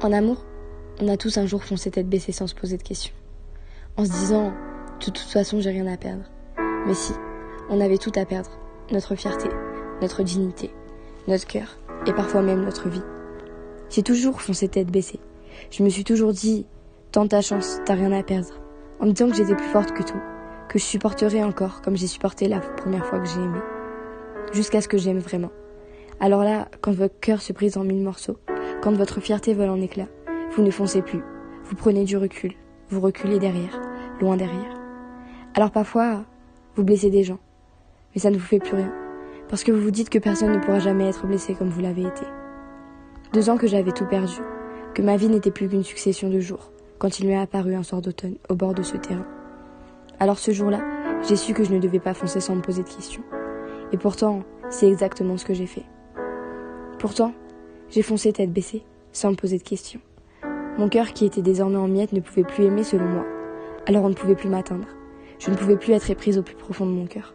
En amour, on a tous un jour foncé tête baissée sans se poser de questions. En se disant, de toute façon, j'ai rien à perdre. Mais si, on avait tout à perdre. Notre fierté, notre dignité, notre cœur, et parfois même notre vie. J'ai toujours foncé tête baissée. Je me suis toujours dit, tente ta chance, t'as rien à perdre. En me disant que j'étais plus forte que tout, que je supporterais encore comme j'ai supporté la première fois que j'ai aimé. Jusqu'à ce que j'aime vraiment. Alors là, quand votre cœur se brise en 1000 morceaux, quand votre fierté vole en éclats, vous ne foncez plus, vous prenez du recul, vous reculez derrière, loin derrière. Alors parfois, vous blessez des gens, mais ça ne vous fait plus rien, parce que vous vous dites que personne ne pourra jamais être blessé comme vous l'avez été. 2 ans que j'avais tout perdu, que ma vie n'était plus qu'une succession de jours, quand il m'est apparu un soir d'automne au bord de ce terrain. Alors ce jour-là, j'ai su que je ne devais pas foncer sans me poser de questions. Et pourtant, c'est exactement ce que j'ai fait. Pourtant, j'ai foncé tête baissée, sans me poser de questions. Mon cœur, qui était désormais en miettes, ne pouvait plus aimer selon moi. Alors on ne pouvait plus m'atteindre. Je ne pouvais plus être éprise au plus profond de mon cœur.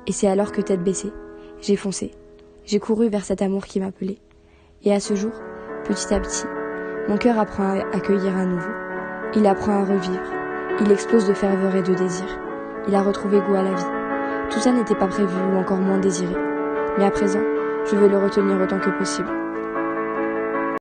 Et c'est alors que tête baissée, j'ai foncé. J'ai couru vers cet amour qui m'appelait. Et à ce jour, petit à petit, mon cœur apprend à accueillir à nouveau. Il apprend à revivre. Il explose de ferveur et de désir. Il a retrouvé goût à la vie. Tout ça n'était pas prévu ou encore moins désiré. Mais à présent, je veux le retenir autant que possible.